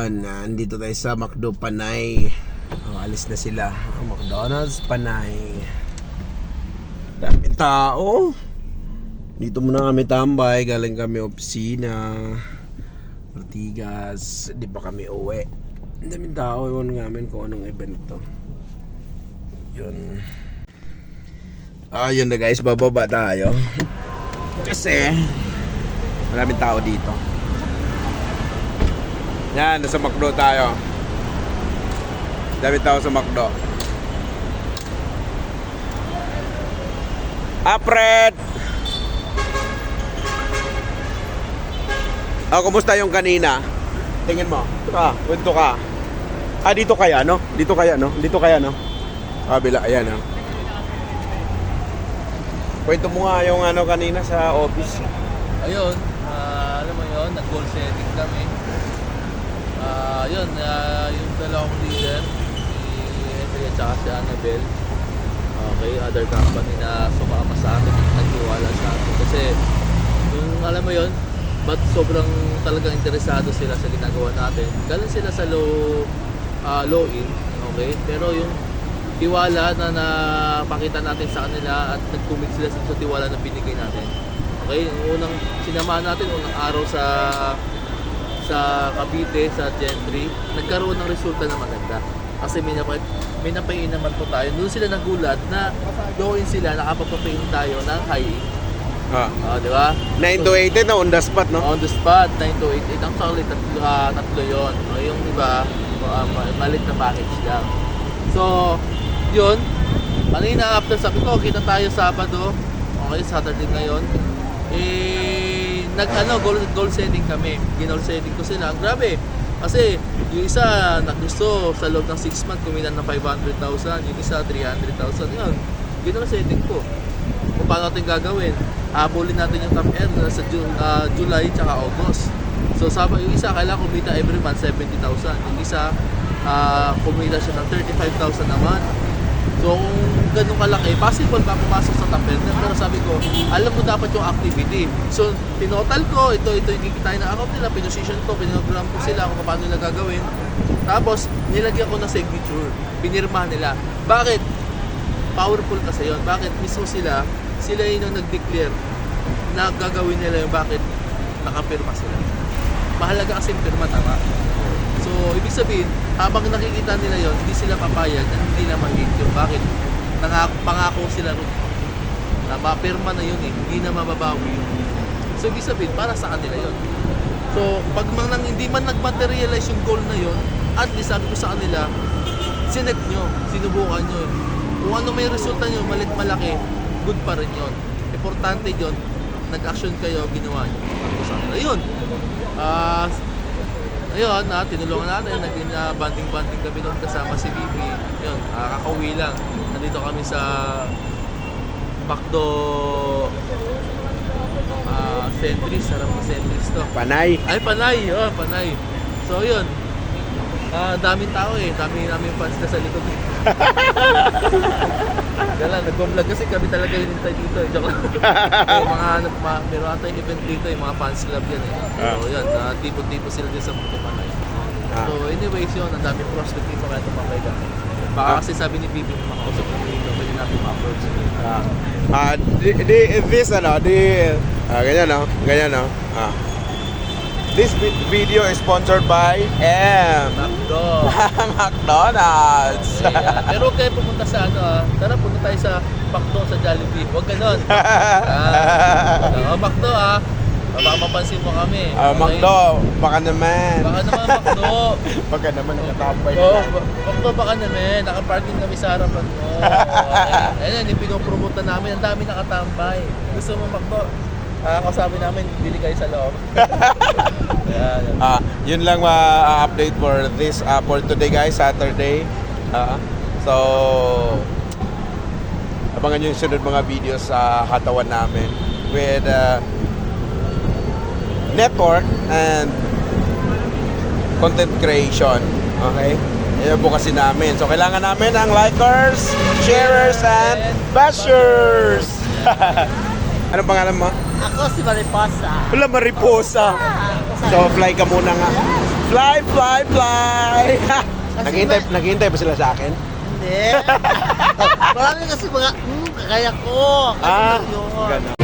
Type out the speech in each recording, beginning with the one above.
Ayun, andito tayo sa McDo Panay. Alis na sila. McDonald's Panay. Daming tao. Dito muna kami tambay. Galing kami opisina Ortigas. Di pa kami uwi. Daming tao. Iwan namin kung anong event to. Yun. Yun na guys. Bababa tayo. Kasi maraming tao dito. Yan, nasa McDo tayo. Dami tao sa McDo. Apred! Kumusta yung kanina? Tingin mo. Kwento ka. Dito kaya, no? Dito kaya, no? Dito kaya, no? Kabila, ayan, no? Kwento mo nga yung ano kanina sa office. Ayun, alam mo yun, nag-goal setting kami. Yung dalawang leader, si Henry at saka si Annabel. Okay, other company na sumama sa atin, nagtiwala sa atin. Kasi, yung alam mo yun, ba't sobrang talagang interesado sila sa ginagawa natin. Galing sila sa low-in, okay? Pero yung tiwala na napakita natin sa kanila at nag-commit sila sa tiwala na binigay natin. Okay, yung unang sinamahan natin, unang araw sa Cavite, sa Gentry, nagkaroon ng resulta na maganda. Kasi may napain naman po tayo. Doon sila nagulat na low-in sila, nakapapapain tayo ng high-in. Di ba? 9 to 8 na on the spot, no? On the spot, 9 to 8. Ang solid, tatlo yun. Yung iba, malit na package lang. So, yun. Kanina after sabi ko, kita tayo Sabado. Okay, Saturday ngayon. Goal setting kami. Ginol setting ko sila. Grabe. Kasi yung isa gusto sa loob ng 6 months kumita ng 500,000, yung isa 300,000. Yun. Ginol setting ko. Kung paano natin gagawin? Habulin natin yung top end sa July tsaka August. So yung isa kailangan kumita every month 70,000. Yung isa kumita siya ng 35,000 naman. So kung ganun kalaki, possible ba pumasok sa top end? Pero sabi ko, alam mo dapat yung activity. So tinotal ko, ito yung kikitain na account nila, pinosisyon ko, pinogram ko sila kung paano nila gagawin. Tapos nilagyan ko ng signature, pinirmahan nila. Bakit? Powerful kasi yun. Bakit? Mismo sila yung nag-declare na gagawin nila yung bakit nakapirma sila. Mahalaga kasi yung pirma, tama? So, ibig sabihin, habang nakikita nila yon, hindi sila papayag na hindi na mag-hit yun. Bakit? Pangako sila rin na mapirma na yun hindi na mababawi yun. So, ibig sabihin, para sa kanila yun. So, pag hindi man nag-materialize yung goal na yun, at least sabi ko sa kanila, sinek nyo, sinubukan nyo. Kung ano may resulta nyo, malit malaki, good pa rin yun. Importante yun, nag-action kayo, ginawa nyo. Sabi ko sa kanila, yun. Ayun, tinulungan natin, naging banding-banding kami doon kasama si Bibi. Ayun, kakauwi lang. Nandito kami sa McDo Centris, sarap na Centris to. Panay. Ay, Panay, Panay. So, yun. Daming tao daming fans na sa likod. Kaya nag-vlog kasi kami talaga hinintay dito. Joke lang. Meron ata yung event dito, yung mga fans club yan So yun, tipo-tipo sila din sa mga Panay. So anyways yun, ang daming prospect dito kaya tumapay kami. Baka kasi sabi ni Bibi, makausap ng dito, pwede natin ma-approach. Ganyan. This video is sponsored by McDonald's. Pero huwag kayo pumunta sa tara punta tayo sa McDo sa Jollibee. Huwag ganon. McDo baka mapansin mo kami. McDo, baka naman. Baka naman McDo. Baka naman nakatambay. McDo baka naman. Nakaparking kami sa harapan mo. Ayun, pinopromote na namin. Ang dami nakatambay. Gusto mo McDo? Kasabi namin, bili kayo sa loob. Yun lang update for today guys, Saturday. So abangan nyo yung sunod mga videos sa katawan namin with network and content creation. Okay? Yan bukasin namin. So kailangan namin ng likers, sharers, and bashers. Anong pangalan mo? Ako si Mariposa. Wala, Mariposa. So, fly ka muna nga. Fly, fly, fly! Naghihintay ba sila sa akin? Hindi. Marami kasi mga, kaya ko. Kasi yun. Ganun.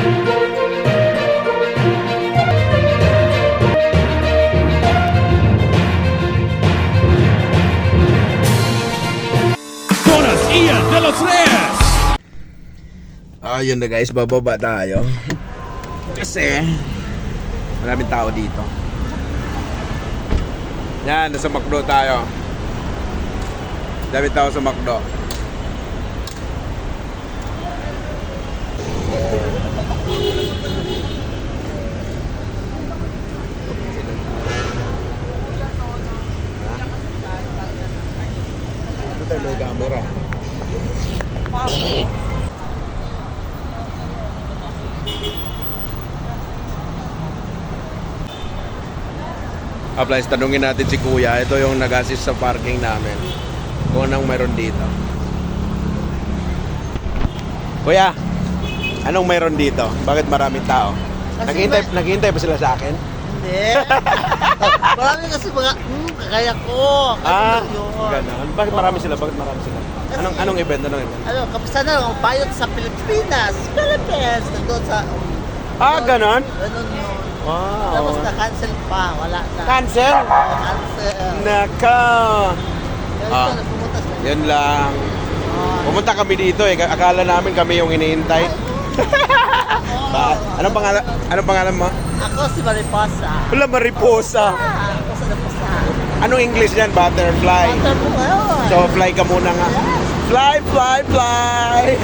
Buenos días de los Reyes. Ayun na guys, bababa tayo. Kasi maraming tao dito. Yan, nasa McDo tayo. Dami tao sa McDo. Ito tayo may camera. Applies, tanungin natin si Kuya. Ito yung nag-assist sa parking namin. Kung anong mayroon dito. Kuya, anong mayroon dito? Bakit maraming tao? Naghihintay ba sila sa akin? Hindi. Marami kasi mga, kaya ko. Kasi yun. Ganun. Bakit marami sila? Anong event? Ano, kamusta na ang bayot sa Pilipinas? Philippines! Nandun sa... Ganon? Ganun yun. Wow. Tapos na-cancel pa. Wala na. Cancel? Cancel. Naka. Ganun na, pumunta sa... Yan lang. Pumunta kami dito eh. Akala namin kami yung hinihintay. Anong pangalan mo? Ako si Mariposa. Wala, Mariposa. Ako sa Mariposa. Anong English yan? Butterfly. Ito po ngayon. So, fly ka muna nga. Fly, fly, fly!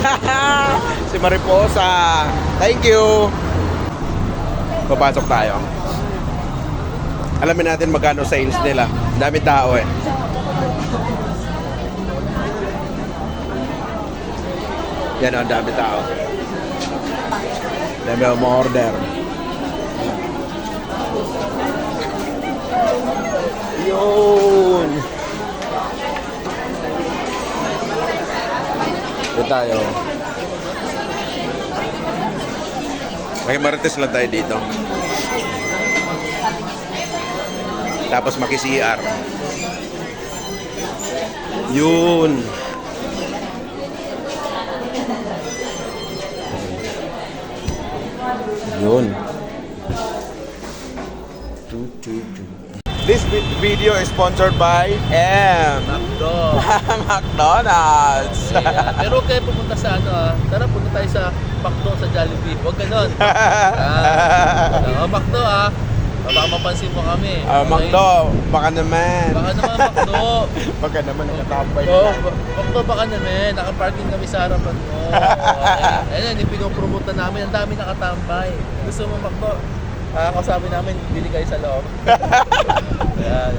Si Mariposa. Thank you. Papasok tayo. Alamin natin magkano sales nila. Dami tao eh. Yan ang dami tao. Dami ang order. Yun. Ito tayo. May marites lang tayo dito. Tapos maki-CR. Yun. Yun. This video is sponsored by Makdo. McDonald's. Pero huwag kayo pumunta sa tara punta tayo sa Makdo sa Jollibee. Huwag ganon. Makdo baka mapansin mo kami. McDo, baka naman. Baka naman Makdo. Baka naman nakatambay Oh, na. Makdo baka naman. Nakaparking kami sa harapan mo. Ayan, yung pinopromote na namin. Ang dami nakatambay. Gusto mo Makdo? Kasabi namin, bili kayo sa loob. Ayan.